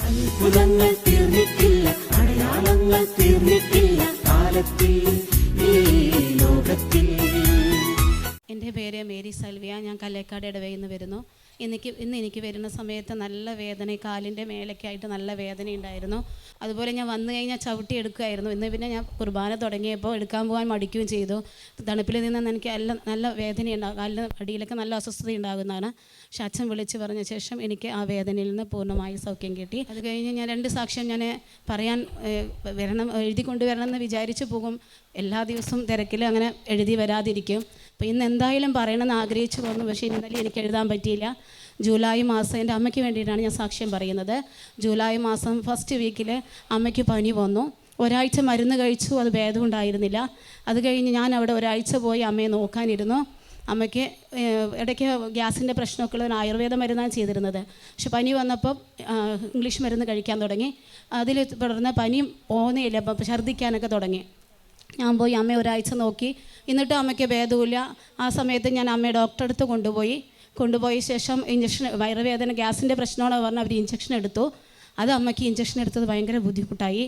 അത്ഭുതങ്ങൾ തീർന്നിട്ടില്ല, അടയാളങ്ങൾ തീർന്നിട്ടില്ല കാലത്തിൽ ഈ ലോകത്തിൽ. എൻ്റെ പേര് മേരി സൽവിയ. ഞാൻ കല്ലേക്കാട് ഇടവയിൽ നിന്ന് വരുന്നു. ഇന്ന് എനിക്ക് വരുന്ന സമയത്ത് നല്ല വേദന, കാലിൻ്റെ മേലേക്കായിട്ട് നല്ല വേദന ഉണ്ടായിരുന്നു. അതുപോലെ ഞാൻ വന്നു കഴിഞ്ഞാൽ ചവിട്ടി എടുക്കുമായിരുന്നു. ഇന്ന് പിന്നെ ഞാൻ കുർബാന തുടങ്ങിയപ്പോൾ എടുക്കാൻ പോകാൻ മടിക്കുകയും ചെയ്തു. തണുപ്പിൽ നിന്ന് എനിക്ക് നല്ല വേദനയുണ്ടാകും, കാലിന് അടിയിലൊക്കെ നല്ല അസ്വസ്ഥത ഉണ്ടാകുന്നതാണ്. പക്ഷെ അച്ഛൻ വിളിച്ച് പറഞ്ഞ ശേഷം എനിക്ക് ആ വേദനയിൽ നിന്ന് പൂർണ്ണമായി സൗഖ്യം കിട്ടി. അത് കഴിഞ്ഞ് ഞാൻ 2 സാക്ഷ്യം ഞാൻ പറയാൻ എഴുതി കൊണ്ടുവരണം എന്ന് വിചാരിച്ചു പോകും. എല്ലാ ദിവസവും തിരക്കിൽ അങ്ങനെ എഴുതി വരാതിരിക്കും. അപ്പോൾ ഇന്ന് എന്തായാലും പറയണമെന്ന് ആഗ്രഹിച്ചു പോകുന്നു. പക്ഷേ ഇന്നലെ എനിക്ക് എഴുതാൻ പറ്റിയില്ല. ജൂലൈ മാസം എൻ്റെ അമ്മയ്ക്ക് വേണ്ടിയിട്ടാണ് ഞാൻ സാക്ഷ്യം പറയുന്നത്. ജൂലൈ മാസം ഫസ്റ്റ് വീക്കിൽ അമ്മയ്ക്ക് പനി വന്നു. ഒരാഴ്ച മരുന്ന് കഴിച്ചു, അത് ഭേദം ഉണ്ടായിരുന്നില്ല. അത് കഴിഞ്ഞ് ഞാൻ അവിടെ ഒരാഴ്ച പോയി അമ്മയെ നോക്കാനിരുന്നു. അമ്മയ്ക്ക് ഇടയ്ക്ക് ഗ്യാസിൻ്റെ പ്രശ്നമൊക്കെ ഉള്ള ആയുർവേദ മരുന്നാണ് ചെയ്തിരുന്നത്. പക്ഷെ പനി വന്നപ്പോൾ ഇംഗ്ലീഷ് മരുന്ന് കഴിക്കാൻ തുടങ്ങി. അതിൽ തുടർന്ന് പനിയും പോകുന്നില്ല, അപ്പം ഛർദ്ദിക്കാനൊക്കെ തുടങ്ങി. ഞാൻ പോയി അമ്മയെ ഒരാഴ്ച നോക്കി. എന്നിട്ടും അമ്മയ്ക്ക് ഭേദമില്ല. ആ സമയത്ത് ഞാൻ അമ്മയെ ഡോക്ടറെ അടുത്ത് കൊണ്ടുപോയ ശേഷം ഇഞ്ചക്ഷൻ, വയറുവേദന ഗ്യാസിൻ്റെ പ്രശ്നമാണെന്ന് പറഞ്ഞ് അവർ ഇഞ്ചക്ഷൻ എടുത്തു. അത് അമ്മയ്ക്ക് ഇഞ്ചക്ഷൻ എടുത്തത് ഭയങ്കര ബുദ്ധിമുട്ടായി.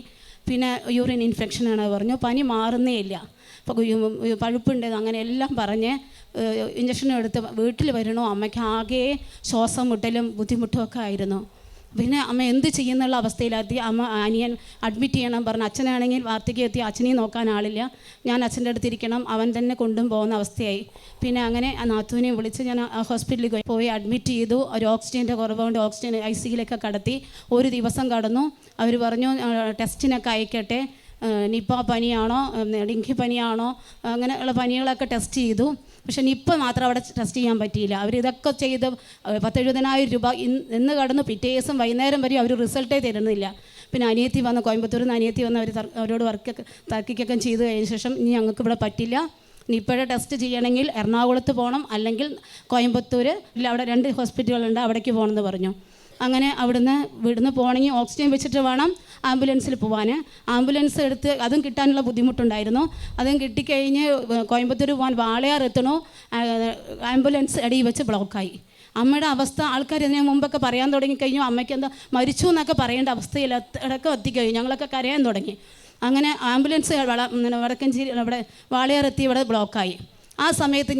പിന്നെ യൂറിൻ ഇൻഫെക്ഷനാണ് പറഞ്ഞു. പനി മാറുന്നേ ഇല്ല, അപ്പോൾ പഴുപ്പുണ്ട്, അങ്ങനെ എല്ലാം പറഞ്ഞ് ഇഞ്ചക്ഷൻ എടുത്ത് വീട്ടിൽ വരണോ. അമ്മയ്ക്ക് ആകെ ശ്വാസം മുട്ടലും ബുദ്ധിമുട്ടും ഒക്കെ ആയിരുന്നു. പിന്നെ അമ്മ എന്ത് ചെയ്യുന്നുള്ള അവസ്ഥയിലെത്തി. അനിയൻ അഡ്മിറ്റ് ചെയ്യണം പറഞ്ഞു. അച്ഛനാണെങ്കിൽ വാർത്തയ്ക്ക് എത്തി, അച്ഛനെയും നോക്കാൻ ആളില്ല. ഞാൻ അച്ഛൻ്റെ അടുത്തിരിക്കണം, അവൻ തന്നെ കൊണ്ടും പോകുന്ന അവസ്ഥയായി. പിന്നെ അങ്ങനെ നാത്തൂനെയും വിളിച്ച് ഞാൻ ഹോസ്പിറ്റലിൽ പോയി അഡ്മിറ്റ് ചെയ്തു. ഒരു ഓക്സിജൻ്റെ കുറവുകൊണ്ട് ഓക്സിജൻ ICUയിലൊക്കെ കടത്തി. ഒരു ദിവസം കടന്നു. അവർ പറഞ്ഞു ടെസ്റ്റിനൊക്കെ അയക്കട്ടെ, നിപ്പ പനിയാണോ ഡെങ്കി പനിയാണോ അങ്ങനെയുള്ള പനികളൊക്കെ ടെസ്റ്റ് ചെയ്തു. പക്ഷെ നിപ്പ മാത്രം അവിടെ ടെസ്റ്റ് ചെയ്യാൻ പറ്റിയില്ല. അവരിതൊക്കെ ചെയ്ത് 70,000 രൂപ ഇന്ന് കടന്നു. പിറ്റേ ദിവസം വൈകുന്നേരം വരെ അവർ റിസൾട്ടേ തരുന്നില്ല. പിന്നെ അനിയത്തി വന്ന്, കോയമ്പത്തൂരിൽ നിന്ന് അനിയത്തി വന്ന് അവരോട് തർക്കിക്കൊക്കെ ചെയ്ത് കഴിഞ്ഞ ശേഷം ഇനി ഞങ്ങൾക്ക് ഇവിടെ പറ്റില്ല, നിപ്പയുടെ ടെസ്റ്റ് ചെയ്യണമെങ്കിൽ എറണാകുളത്ത് പോകണം, അല്ലെങ്കിൽ കോയമ്പത്തൂർ ഇല്ല, അവിടെ 2 ഹോസ്പിറ്റലുകളുണ്ട്, അവിടേക്ക് പോകണമെന്ന് പറഞ്ഞു. അങ്ങനെ ഇവിടുന്ന് പോകണമെങ്കിൽ ഓക്സിജൻ വെച്ചിട്ട് വേണം ആംബുലൻസിൽ പോകാൻ. ആംബുലൻസ് എടുത്ത് അതും കിട്ടാനുള്ള ബുദ്ധിമുട്ടുണ്ടായിരുന്നു. അതും കിട്ടിക്കഴിഞ്ഞ് കോയമ്പത്തൂർ പോകാൻ വാളയാർ എത്തണോ, ആംബുലൻസ് ഇടയിൽ വെച്ച് ബ്ലോക്കായി. അമ്മയുടെ അവസ്ഥ ആൾക്കാർ ഇതിന് മുമ്പൊക്കെ പറയാൻ തുടങ്ങിക്കഴിഞ്ഞു. അമ്മയ്ക്ക് എന്താ മരിച്ചു എന്നൊക്കെ പറയേണ്ട അവസ്ഥയിൽ ഇടയ്ക്ക് എത്തിക്കഴിഞ്ഞു. ഞങ്ങളൊക്കെ കരയാൻ തുടങ്ങി. അങ്ങനെ ആംബുലൻസ് വടക്കഞ്ചേരി അവിടെ വാളയാർ എത്തി, ഇവിടെ ബ്ലോക്കായി. ആ സമയത്ത്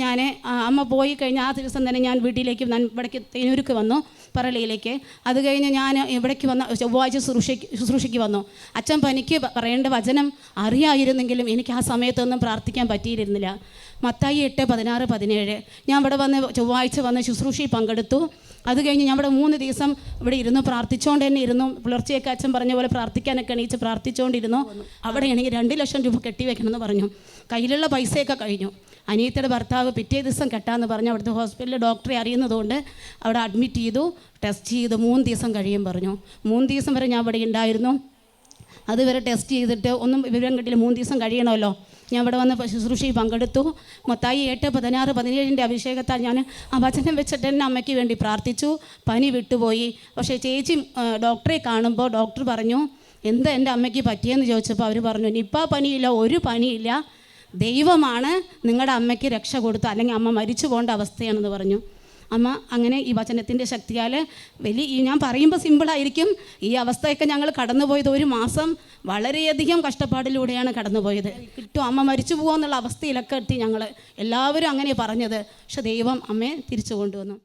അമ്മ പോയി കഴിഞ്ഞ് ആ ദിവസം തന്നെ ഞാൻ വീട്ടിലേക്ക് ഇവിടേക്ക് തേനൂർക്ക് വന്നു, പറളിയിലേക്ക്. അത് കഴിഞ്ഞ് ഞാൻ ഇവിടേക്ക് വന്ന ചൊവ്വാഴ്ച ശുശ്രൂഷയ്ക്ക് വന്നു. അച്ഛൻ പനിക്ക് പറയേണ്ട വചനം അറിയായിരുന്നെങ്കിലും എനിക്ക് ആ സമയത്തൊന്നും പ്രാർത്ഥിക്കാൻ പറ്റിയിരുന്നില്ല. മത്തായി 8:16-17 ഞാൻ ഇവിടെ വന്ന് ചൊവ്വാഴ്ച വന്ന് ശുശ്രൂഷയിൽ പങ്കെടുത്തു. അത് കഴിഞ്ഞ് ഞാൻ ഇവിടെ 3 ദിവസം ഇവിടെ ഇരുന്നു, പ്രാർത്ഥിച്ചുകൊണ്ട് തന്നെ ഇരുന്നു. പുലർച്ചയൊക്കെ അച്ഛൻ പറഞ്ഞ പോലെ പ്രാർത്ഥിക്കാനൊക്കെ എണീച്ച് പ്രാർത്ഥിച്ചുകൊണ്ടിരുന്നു. അവിടെ എനിക്ക് 2 ലക്ഷം രൂപ കെട്ടിവെക്കണമെന്ന് പറഞ്ഞു. കയ്യിലുള്ള പൈസയൊക്കെ കഴിഞ്ഞു. അനിയത്തിയുടെ ഭർത്താവ് പിറ്റേ ദിവസം കെട്ടാമെന്ന് പറഞ്ഞു. അവിടുത്തെ ഹോസ്പിറ്റലിൽ ഡോക്ടറെ അറിയുന്നതുകൊണ്ട് അവിടെ അഡ്മിറ്റ് ചെയ്തു, ടെസ്റ്റ് ചെയ്തു. 3 ദിവസം കഴിയും പറഞ്ഞു. 3 ദിവസം വരെ ഞാൻ ഇവിടെ ഉണ്ടായിരുന്നു. അതുവരെ ടെസ്റ്റ് ചെയ്തിട്ട് ഒന്നും വിവരം കിട്ടിയില്ല. 3 ദിവസം കഴിയണമല്ലോ. ഞാൻ ഇവിടെ വന്ന് ശുശ്രൂഷയിൽ പങ്കെടുത്തു. മത്തായി 8:16-17 അഭിഷേകത്താൽ ഞാൻ ആ വചനം വെച്ചിട്ട് തന്നെ അമ്മയ്ക്ക് വേണ്ടി പ്രാർത്ഥിച്ചു. പനി വിട്ടുപോയി. പക്ഷേ ചേച്ചി ഡോക്ടറെ കാണുമ്പോൾ ഡോക്ടർ പറഞ്ഞു എന്താ എൻ്റെ അമ്മയ്ക്ക് പറ്റിയെന്ന് ചോദിച്ചപ്പോൾ അവർ പറഞ്ഞു നിപ്പ പനിയില്ല, ഒരു പനിയില്ല, ദൈവമാണ് നിങ്ങളുടെ അമ്മയ്ക്ക് രക്ഷ കൊടുത്തു, അല്ലെങ്കിൽ അമ്മ മരിച്ചു പോകേണ്ട അവസ്ഥയാണെന്ന് പറഞ്ഞു. അമ്മ അങ്ങനെ ഈ വചനത്തിൻ്റെ ശക്തിയാൽ ഞാൻ പറയുമ്പോൾ സിമ്പിളായിരിക്കും, ഈ അവസ്ഥയൊക്കെ ഞങ്ങൾ കടന്നുപോയത് 1 മാസം വളരെയധികം കഷ്ടപ്പാടിലൂടെയാണ് കടന്നുപോയത്. കിട്ടും അമ്മ മരിച്ചു പോകുമെന്നുള്ള അവസ്ഥയിലൊക്കെ എത്തി ഞങ്ങൾ എല്ലാവരും അങ്ങനെ പറഞ്ഞത്. പക്ഷെ ദൈവം അമ്മയെ തിരിച്ചു കൊണ്ടുവന്നു.